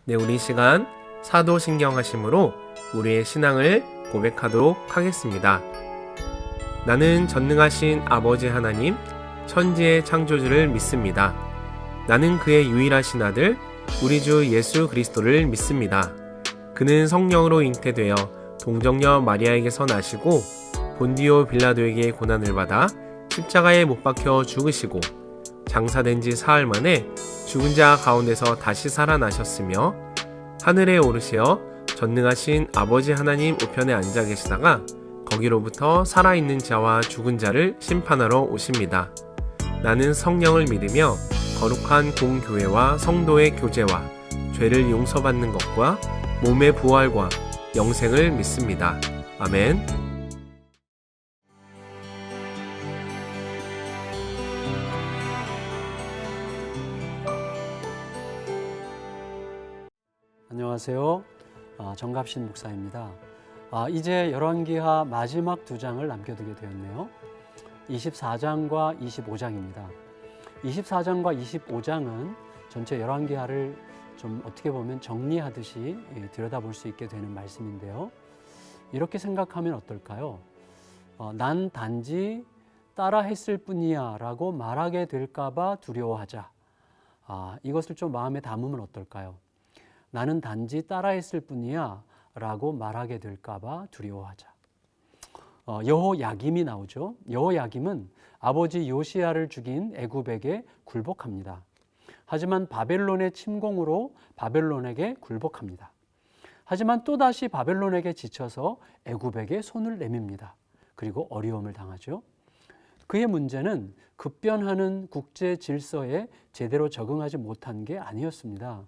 네, 우리 시간 사도신경하심으로 우리의 신앙을 고백하도록 하겠습니다. 나는 전능하신 아버지 하나님, 천지의 창조주를 믿습니다. 나는 그의 유일하신 아들, 우리 주 예수 그리스도를 믿습니다. 그는 성령으로 잉태되어 동정녀 마리아에게서 나시고 본디오 빌라도에게 고난을 받아 십자가에 못 박혀 죽으시고 장사된 지 사흘 만에 죽은 자 가운데서 다시 살아나셨으며 하늘에 오르시어 전능하신 아버지 하나님 우편에 앉아 계시다가 거기로부터 살아있는 자와 죽은 자를 심판하러 오십니다. 나는 성령을 믿으며 거룩한 공교회와 성도의 교제와 죄를 용서받는 것과 몸의 부활과 영생을 믿습니다. 아멘. 안녕하세요. 정갑신 목사입니다. 이제 열왕기하 마지막 두 장을 남겨두게 되었네요. 24장과 25장입니다. 24장과 25장은 전체 열왕기하를 좀 어떻게 보면 정리하듯이 들여다볼 수 있게 되는 말씀인데요. 이렇게 생각하면 어떨까요? 난 단지 따라했을 뿐이야 라고 말하게 될까봐 두려워하자. 이것을 좀 마음에 담으면 어떨까요? 나는 단지 따라했을 뿐이야 라고 말하게 될까봐 두려워하자. 여호야김이 나오죠. 여호야김은 아버지 요시야를 죽인 애굽에게 굴복합니다. 하지만 바벨론의 침공으로 바벨론에게 굴복합니다. 하지만 또다시 바벨론에게 지쳐서 애굽에게 손을 내밉니다. 그리고 어려움을 당하죠. 그의 문제는 급변하는 국제 질서에 제대로 적응하지 못한 게 아니었습니다.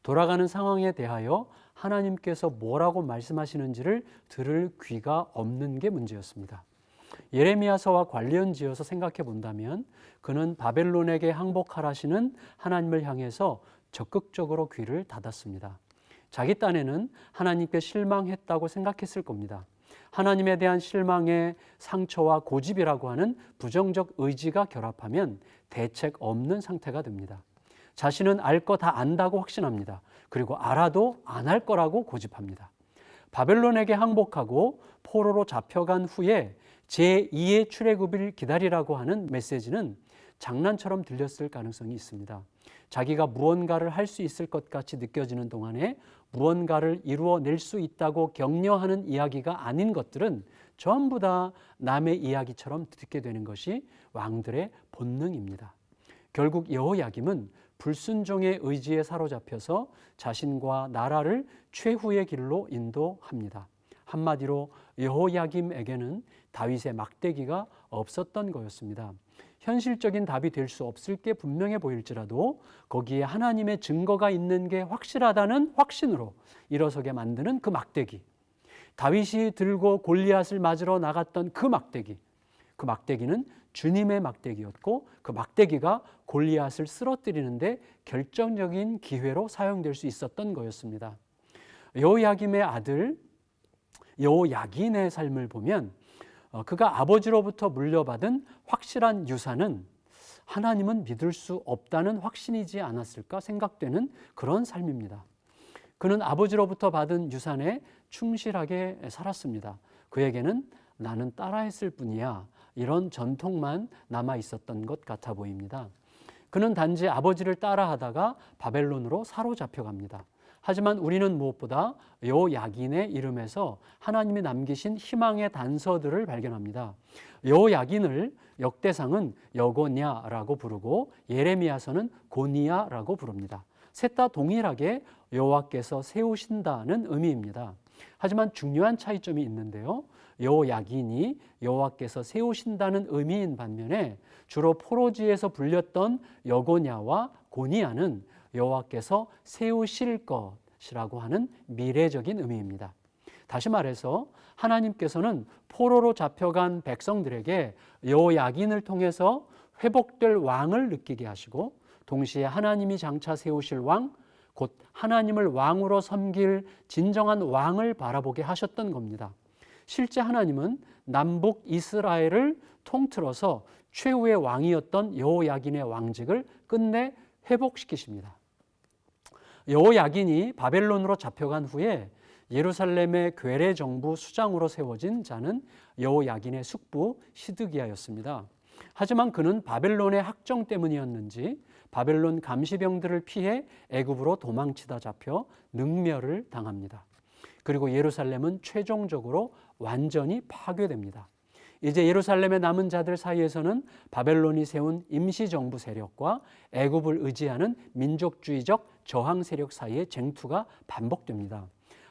돌아가는 상황에 대하여 하나님께서 뭐라고 말씀하시는지를 들을 귀가 없는 게 문제였습니다. 예레미야서와 관련지어서 생각해 본다면 그는 바벨론에게 항복하라시는 하나님을 향해서 적극적으로 귀를 닫았습니다. 자기 딴에는 하나님께 실망했다고 생각했을 겁니다. 하나님에 대한 실망의 상처와 고집이라고 하는 부정적 의지가 결합하면 대책 없는 상태가 됩니다. 자신은 알 거 다 안다고 확신합니다. 그리고 알아도 안 할 거라고 고집합니다. 바벨론에게 항복하고 포로로 잡혀간 후에 제2의 출애굽을 기다리라고 하는 메시지는 장난처럼 들렸을 가능성이 있습니다. 자기가 무언가를 할 수 있을 것 같이 느껴지는 동안에 무언가를 이루어낼 수 있다고 격려하는 이야기가 아닌 것들은 전부 다 남의 이야기처럼 듣게 되는 것이 왕들의 본능입니다. 결국 여호야김은 불순종의 의지에 사로잡혀서 자신과 나라를 최후의 길로 인도합니다. 한마디로 여호야김에게는 다윗의 막대기가 없었던 거였습니다. 현실적인 답이 될 수 없을 게 분명해 보일지라도 거기에 하나님의 증거가 있는 게 확실하다는 확신으로 일어서게 만드는 그 막대기, 다윗이 들고 골리앗을 맞으러 나갔던 그 막대기는 주님의 막대기였고 그 막대기가 골리앗을 쓰러뜨리는데 결정적인 기회로 사용될 수 있었던 거였습니다. 여호야김의 아들 여호야긴의 삶을 보면 그가 아버지로부터 물려받은 확실한 유산은 하나님은 믿을 수 없다는 확신이지 않았을까 생각되는 그런 삶입니다. 그는 아버지로부터 받은 유산에 충실하게 살았습니다. 그에게는 나는 따라했을 뿐이야 이런 전통만 남아 있었던 것 같아 보입니다. 그는 단지 아버지를 따라하다가 바벨론으로 사로잡혀갑니다. 하지만 우리는 무엇보다 여호야긴의 이름에서 하나님이 남기신 희망의 단서들을 발견합니다. 여호야긴을 역대상은 여고냐라고 부르고 예레미야서는 고니야라고 부릅니다. 셋 다 동일하게 여호와께서 세우신다는 의미입니다. 하지만 중요한 차이점이 있는데요. 여호야긴이 여호와께서 세우신다는 의미인 반면에 주로 포로지에서 불렸던 여고냐와 고니야는 여호와께서 세우실 것이라고 하는 미래적인 의미입니다. 다시 말해서 하나님께서는 포로로 잡혀간 백성들에게 여호야긴을 통해서 회복될 왕을 느끼게 하시고 동시에 하나님이 장차 세우실 왕, 곧 하나님을 왕으로 섬길 진정한 왕을 바라보게 하셨던 겁니다. 실제 하나님은 남북 이스라엘을 통틀어서 최후의 왕이었던 여호야긴의 왕직을 끝내 회복시키십니다. 여호야긴이 바벨론으로 잡혀간 후에 예루살렘의 괴뢰 정부 수장으로 세워진 자는 여호야긴의 숙부 시드기야였습니다. 하지만 그는 바벨론의 학정 때문이었는지 바벨론 감시병들을 피해 애굽으로 도망치다 잡혀 능멸을 당합니다. 그리고 예루살렘은 최종적으로 완전히 파괴됩니다. 이제 예루살렘에 남은 자들 사이에서는 바벨론이 세운 임시정부 세력과 애굽을 의지하는 민족주의적 저항 세력 사이의 쟁투가 반복됩니다.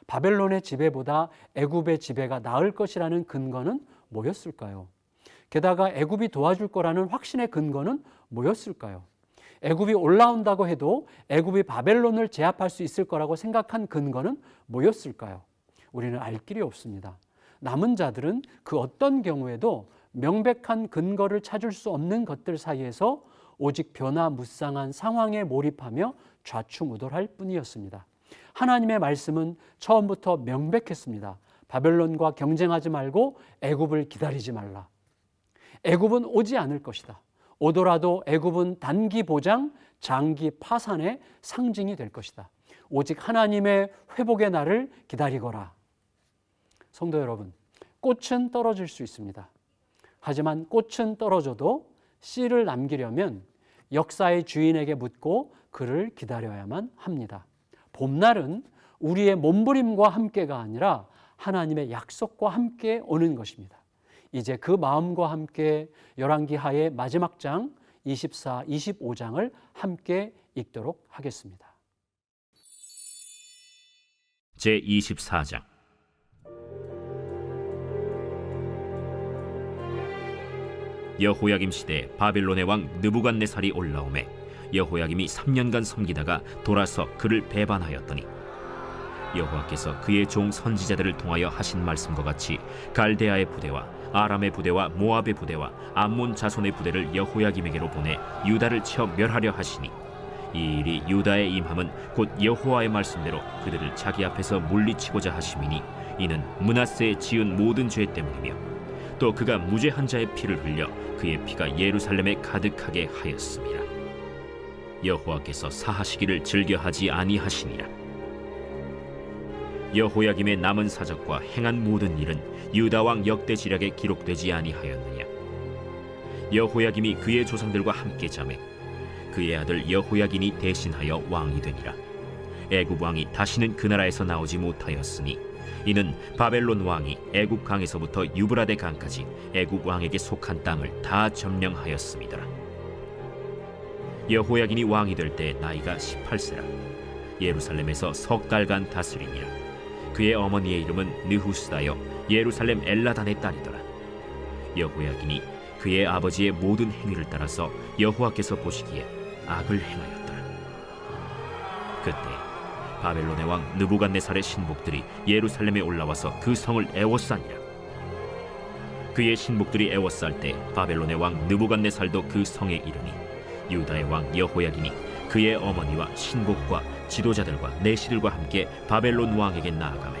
바벨론의 지배보다 애굽의 지배가 나을 것이라는 근거는 뭐였을까요? 게다가 애굽이 도와줄 거라는 확신의 근거는 뭐였을까요? 애굽이 올라온다고 해도 애굽이 바벨론을 제압할 수 있을 거라고 생각한 근거는 뭐였을까요? 우리는 알 길이 없습니다. 남은 자들은 그 어떤 경우에도 명백한 근거를 찾을 수 없는 것들 사이에서 오직 변화무쌍한 상황에 몰입하며 좌충우돌할 뿐이었습니다. 하나님의 말씀은 처음부터 명백했습니다. 바벨론과 경쟁하지 말고 애굽을 기다리지 말라. 애굽은 오지 않을 것이다. 오더라도 애굽은 단기 보장, 장기 파산의 상징이 될 것이다. 오직 하나님의 회복의 날을 기다리거라. 성도 여러분, 꽃은 떨어질 수 있습니다. 하지만 꽃은 떨어져도 씨를 남기려면 역사의 주인에게 묻고 그를 기다려야만 합니다. 봄날은 우리의 몸부림과 함께가 아니라 하나님의 약속과 함께 오는 것입니다. 이제 그 마음과 함께 열왕기하의 마지막 장 24, 25장을 함께 읽도록 하겠습니다. 제24장. 여호야김 시대에 바벨론의 왕 느부갓네살이 올라오매 여호야김이 3년간 섬기다가 돌아서 그를 배반하였더니 여호와께서 그의 종 선지자들을 통하여 하신 말씀과 같이 갈대아의 부대와 아람의 부대와 모압의 부대와 암몬 자손의 부대를 여호야김에게로 보내 유다를 쳐 멸하려 하시니 이 일이 유다의 임함은 곧 여호와의 말씀대로 그들을 자기 앞에서 물리치고자 하심이니 이는 므낫세의 지은 모든 죄 때문이며 또 그가 무죄한 자의 피를 흘려 그의 피가 예루살렘에 가득하게 하였습니다. 여호와께서 사하시기를 즐겨하지 아니하시니라. 여호야김의 남은 사적과 행한 모든 일은 유다 왕 역대지략에 기록되지 아니하였느냐. 여호야김이 그의 조상들과 함께 잠에 그의 아들 여호야긴이 대신하여 왕이 되니라. 애굽 왕이 다시는 그 나라에서 나오지 못하였으니 이는 바벨론 왕이 애굽 강에서부터 유브라데 강까지 애굽 왕에게 속한 땅을 다 점령하였습니다. 여호야긴이 왕이 될 때 나이가 18세라. 예루살렘에서 석 달간 다스리니라. 그의 어머니의 이름은 느후스다여 예루살렘 엘라단의 딸이더라. 여호야긴이 그의 아버지의 모든 행위를 따라서 여호와께서 보시기에 악을 행하였더라. 그때 바벨론의 왕 느부갓네살의 신복들이 예루살렘에 올라와서 그 성을 애워싸니라. 그의 신복들이 애워쌀 때 바벨론의 왕 느부갓네살도 그 성에 이르니 유다의 왕 여호야긴이 그의 어머니와 신복과 지도자들과 내시들과 함께 바벨론 왕에게 나아가매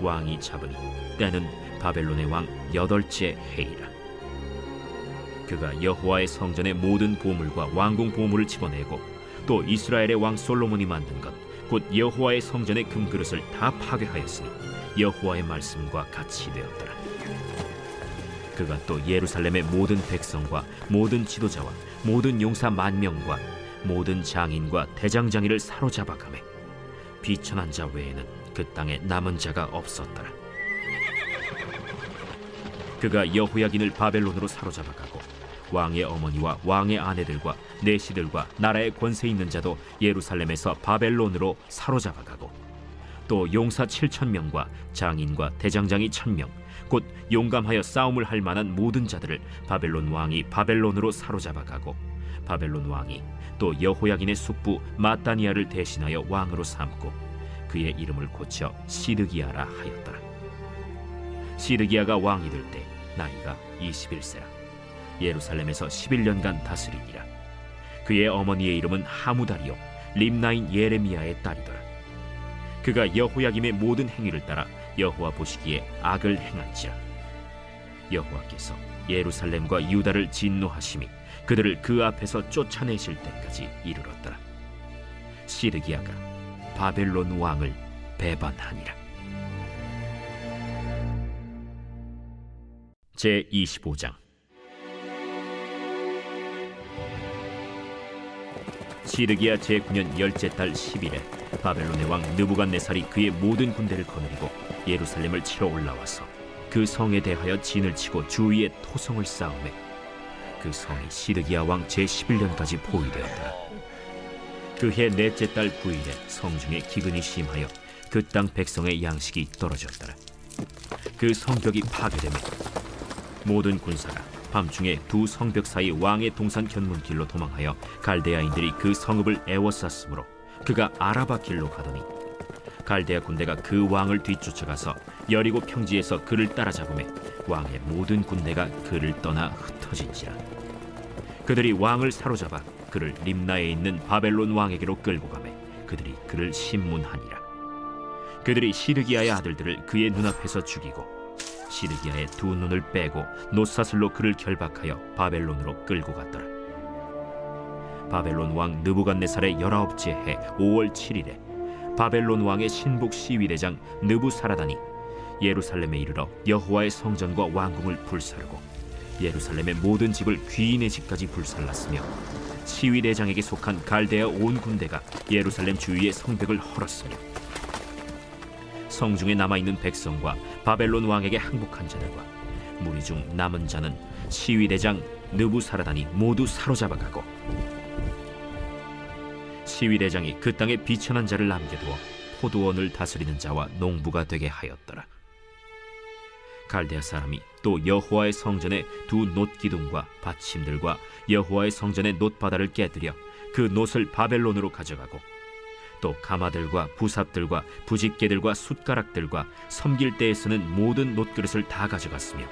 왕이 잡으니 때는 바벨론의 왕 8째 해이라. 그가 여호와의 성전의 모든 보물과 왕궁 보물을 집어내고 또 이스라엘의 왕 솔로몬이 만든 것 곧 여호와의 성전의 금그릇을 다 파괴하였으니 여호와의 말씀과 같이 되었더라. 그가 또 예루살렘의 모든 백성과 모든 지도자와 모든 용사 10,000명과 모든 장인과 대장장이를 사로잡아가매 비천한 자 외에는 그 땅에 남은 자가 없었더라. 그가 여호야긴을 바벨론으로 사로잡아가고 왕의 어머니와 왕의 아내들과 내시들과 나라의 권세 있는 자도 예루살렘에서 바벨론으로 사로잡아가고 또 용사 7,000명과 장인과 대장장이 1,000명 곧 용감하여 싸움을 할 만한 모든 자들을 바벨론 왕이 바벨론으로 사로잡아가고 바벨론 왕이 또 여호야긴의 숙부 마따니아를 대신하여 왕으로 삼고 그의 이름을 고쳐 시드기야라 하였더라. 시드기야가 왕이 될 때 나이가 21세라. 예루살렘에서 11년간 다스리니라. 그의 어머니의 이름은 하무다리요 림나인 예레미야의 딸이더라. 그가 여호야김의 모든 행위를 따라 여호와 보시기에 악을 행한지라. 여호와께서 예루살렘과 유다를 진노하심이 그들을 그 앞에서 쫓아내실 때까지 이르렀더라. 시드기야가 바벨론 왕을 배반하니라. 제 25장. 시드기야 제9년 10째 달 10일에 바벨론의 왕 느부갓네살이 그의 모든 군대를 거느리고 예루살렘을 치러 올라와서 그 성에 대하여 진을 치고 주위에 토성을 쌓으매 그 성이 시드기야 왕 제11년까지 포위되었더라. 그해 넷째 달 9일에 성중에 기근이 심하여 그 땅 백성의 양식이 떨어졌더라. 그 성벽이 파괴되매 모든 군사가 밤중에 두 성벽 사이 왕의 동산 견문길로 도망하여 갈대아인들이 그 성읍을 에워쌌으므로 그가 아라바 길로 가더니 갈대아 군대가 그 왕을 뒤쫓아가서 여리고 평지에서 그를 따라잡으매 왕의 모든 군대가 그를 떠나 흩어진지라. 그들이 왕을 사로잡아 그를 림나에 있는 바벨론 왕에게로 끌고 가매 그들이 그를 신문하니라. 그들이 시드기야의 아들들을 그의 눈앞에서 죽이고 시드기야의 두 눈을 빼고 놋사슬로 그를 결박하여 바벨론으로 끌고 갔더라. 바벨론 왕 느부갓네살의 19째 해 5월 7일에 바벨론 왕의 신복 시위대장 느부사라단이 예루살렘에 이르러 여호와의 성전과 왕궁을 불사르고 예루살렘의 모든 집을 귀인의 집까지 불살랐으며 시위대장에게 속한 갈대아 온 군대가 예루살렘 주위의 성벽을 헐었으며 성중에 남아있는 백성과 바벨론 왕에게 항복한 자들과 무리 중 남은 자는 시위대장 느부사라단이 모두 사로잡아가고 시위대장이 그 땅에 비천한 자를 남겨두어 포도원을 다스리는 자와 농부가 되게 하였더라. 갈대아 사람이 또 여호와의 성전의 두 놋기둥과 받침들과 여호와의 성전의 놋바다를 깨뜨려 그 놋을 바벨론으로 가져가고 또 가마들과 부삽들과 부집개들과 숟가락들과 섬길 때에 쓰는 모든 놋그릇을 다 가져갔으며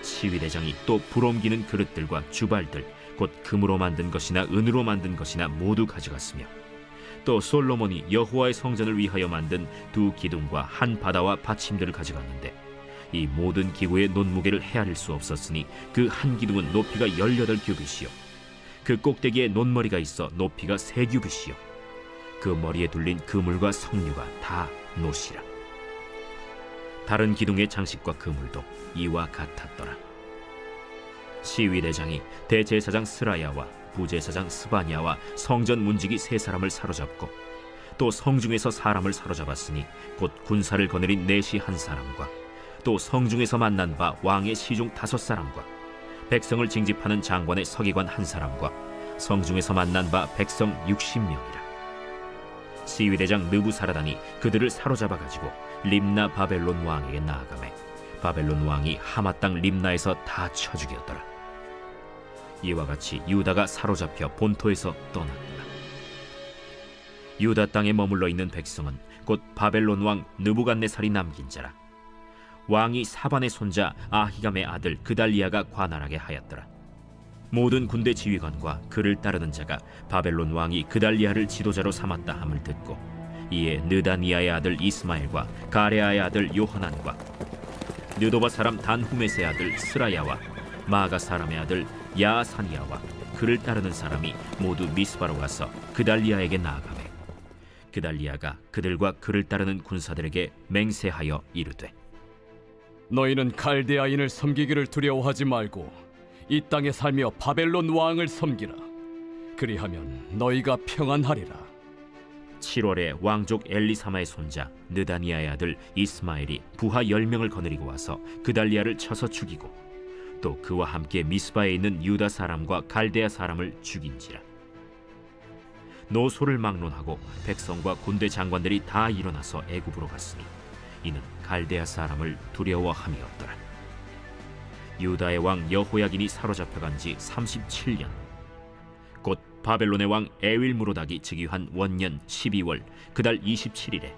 시위대장이 또 불옮기는 그릇들과 주발들 곧 금으로 만든 것이나 은으로 만든 것이나 모두 가져갔으며 또 솔로몬이 여호와의 성전을 위하여 만든 두 기둥과 한 바다와 받침들을 가져갔는데 이 모든 기구의 놋무게를 헤아릴 수 없었으니 그 한 기둥은 높이가 18규빗이요 그 꼭대기에 놋머리가 있어 높이가 3규빗이요 그 머리에 둘린 그물과 석류가 다 놋이라. 다른 기둥의 장식과 그물도 이와 같았더라. 시위대장이 대제사장 스라야와 부제사장 스바냐와 성전 문지기 3사람을 사로잡고 또 성중에서 사람을 사로잡았으니 곧 군사를 거느린 내시 1사람과 또 성중에서 만난 바 왕의 시중 5사람과 백성을 징집하는 장관의 서기관 1사람과 성중에서 만난 바 백성 60명이라. 시위대장 느부사라단이 그들을 사로잡아가지고 림나 바벨론 왕에게 나아가매 바벨론 왕이 하마 땅 림나에서 다 쳐 죽였더라. 이와 같이 유다가 사로잡혀 본토에서 떠났더라. 유다 땅에 머물러 있는 백성은 곧 바벨론 왕 느부갓네살이 남긴 자라. 왕이 사반의 손자 아히감의 아들 그달리아가 관할하게 하였더라. 모든 군대 지휘관과 그를 따르는 자가 바벨론 왕이 그달리아를 지도자로 삼았다 함을 듣고 이에 느다니아의 아들 이스마엘과 가레아의 아들 요하난과 느도바 사람 단후메스의 아들 스라야와 마가 사람의 아들 야사니아와 그를 따르는 사람이 모두 미스바로 가서 그달리아에게 나아가매 그달리아가 그들과 그를 따르는 군사들에게 맹세하여 이르되 너희는 갈대아인을 섬기기를 두려워하지 말고 이 땅에 살며 바벨론 왕을 섬기라. 그리하면 너희가 평안하리라. 7월에 왕족 엘리사마의 손자 느다니아의 아들 이스마엘이 부하 10명을 거느리고 와서 그달리아를 쳐서 죽이고 또 그와 함께 미스바에 있는 유다 사람과 갈대아 사람을 죽인지라. 노소를 막론하고 백성과 군대 장관들이 다 일어나서 애굽으로 갔으니 이는 갈대아 사람을 두려워함이었더라. 유다의 왕 여호야긴이 사로잡혀간 지 37년 곧 바벨론의 왕 에윌무로닥이 즉위한 원년 12월 그달 27일에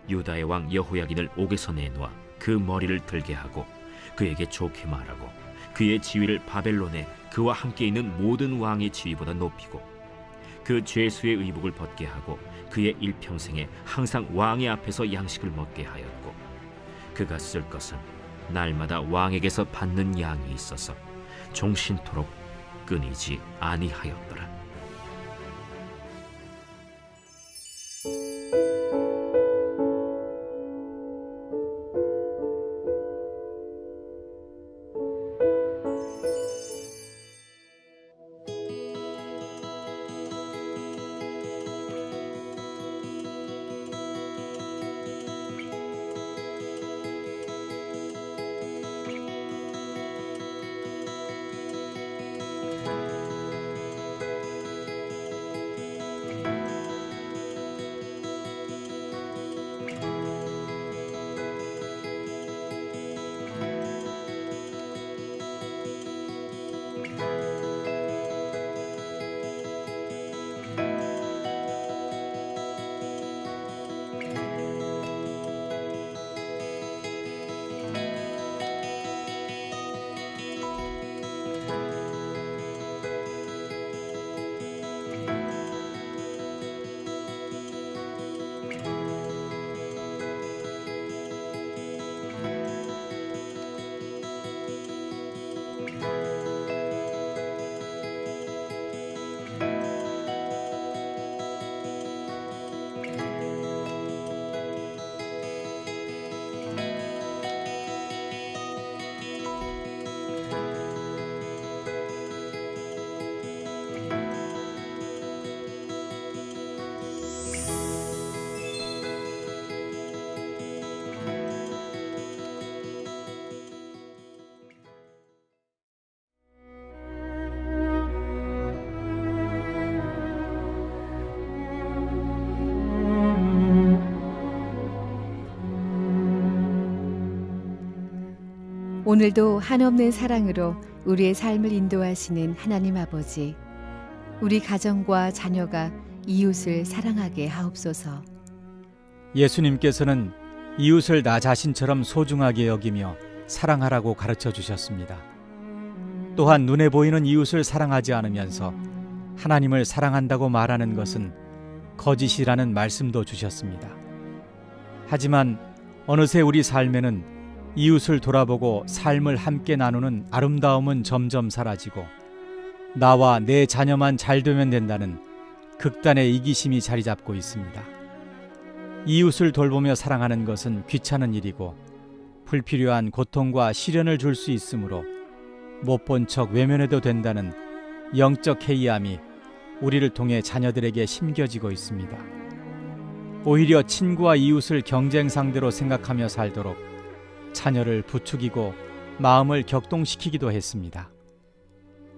유다의 왕 여호야긴을 옥에서 내놓아 그 머리를 들게 하고 그에게 좋게 말하고 그의 지위를 바벨론에 그와 함께 있는 모든 왕의 지위보다 높이고 그 죄수의 의복을 벗게 하고 그의 일평생에 항상 왕의 앞에서 양식을 먹게 하였고 그가 쓸 것은 날마다 왕에게서 받는 양이 있어서 종신토록 끊이지 아니하였더라. 오늘도 한없는 사랑으로 우리의 삶을 인도하시는 하나님 아버지, 우리 가정과 자녀가 이웃을 사랑하게 하옵소서. 예수님께서는 이웃을 나 자신처럼 소중하게 여기며 사랑하라고 가르쳐 주셨습니다. 또한 눈에 보이는 이웃을 사랑하지 않으면서 하나님을 사랑한다고 말하는 것은 거짓이라는 말씀도 주셨습니다. 하지만 어느새 우리 삶에는 이웃을 돌아보고 삶을 함께 나누는 아름다움은 점점 사라지고 나와 내 자녀만 잘 되면 된다는 극단의 이기심이 자리 잡고 있습니다. 이웃을 돌보며 사랑하는 것은 귀찮은 일이고 불필요한 고통과 시련을 줄 수 있으므로 못 본 척 외면해도 된다는 영적 해이함이 우리를 통해 자녀들에게 심겨지고 있습니다. 오히려 친구와 이웃을 경쟁 상대로 생각하며 살도록 자녀를 부추기고 마음을 격동시키기도 했습니다.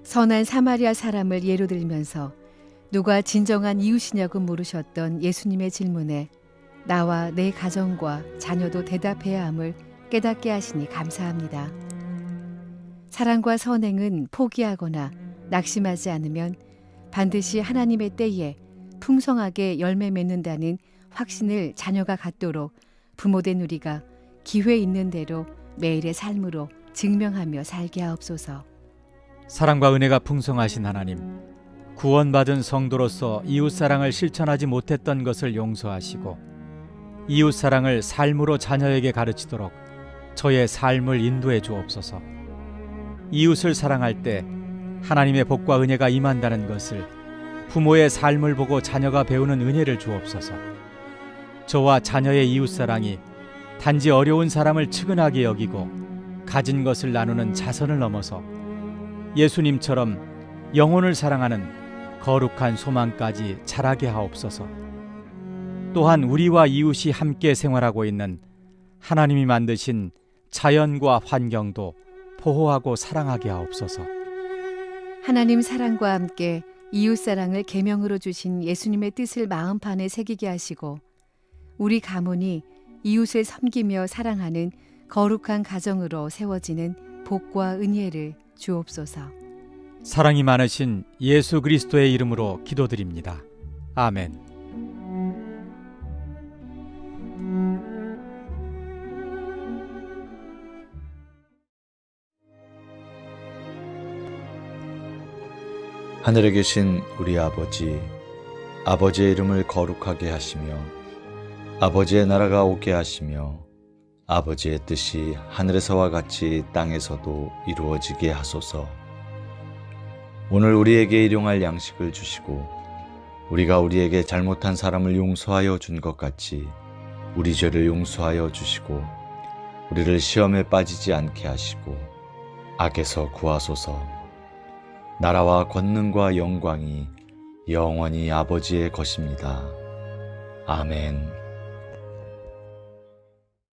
선한 사마리아 사람을 예로 들면서 누가 진정한 이웃이냐고 물으셨던 예수님의 질문에 나와 내 가정과 자녀도 대답해야 함을 깨닫게 하시니 감사합니다. 사랑과 선행은 포기하거나 낙심하지 않으면 반드시 하나님의 때에 풍성하게 열매 맺는다는 확신을 자녀가 갖도록 부모된 우리가 기회 있는 대로 매일의 삶으로 증명하며 살게 하옵소서. 사랑과 은혜가 풍성하신 하나님, 구원받은 성도로서 이웃사랑을 실천하지 못했던 것을 용서하시고 이웃사랑을 삶으로 자녀에게 가르치도록 저의 삶을 인도해 주옵소서. 이웃을 사랑할 때 하나님의 복과 은혜가 임한다는 것을 부모의 삶을 보고 자녀가 배우는 은혜를 주옵소서. 저와 자녀의 이웃사랑이 단지 어려운 사람을 측은하게 여기고 가진 것을 나누는 자선을 넘어서 예수님처럼 영혼을 사랑하는 거룩한 소망까지 자라게 하옵소서. 또한 우리와 이웃이 함께 생활하고 있는 하나님이 만드신 자연과 환경도 보호하고 사랑하게 하옵소서. 하나님 사랑과 함께 이웃 사랑을 계명으로 주신 예수님의 뜻을 마음판에 새기게 하시고 우리 가문이 이웃을 섬기며 사랑하는 거룩한 가정으로 세워지는 복과 은혜를 주옵소서. 사랑이 많으신 예수 그리스도의 이름으로 기도드립니다. 아멘. 하늘에 계신 우리 아버지, 아버지의 이름을 거룩하게 하시며 아버지의 나라가 오게 하시며 아버지의 뜻이 하늘에서와 같이 땅에서도 이루어지게 하소서. 오늘 우리에게 일용할 양식을 주시고 우리가 우리에게 잘못한 사람을 용서하여 준 것 같이 우리 죄를 용서하여 주시고 우리를 시험에 빠지지 않게 하시고 악에서 구하소서. 나라와 권능과 영광이 영원히 아버지의 것입니다. 아멘.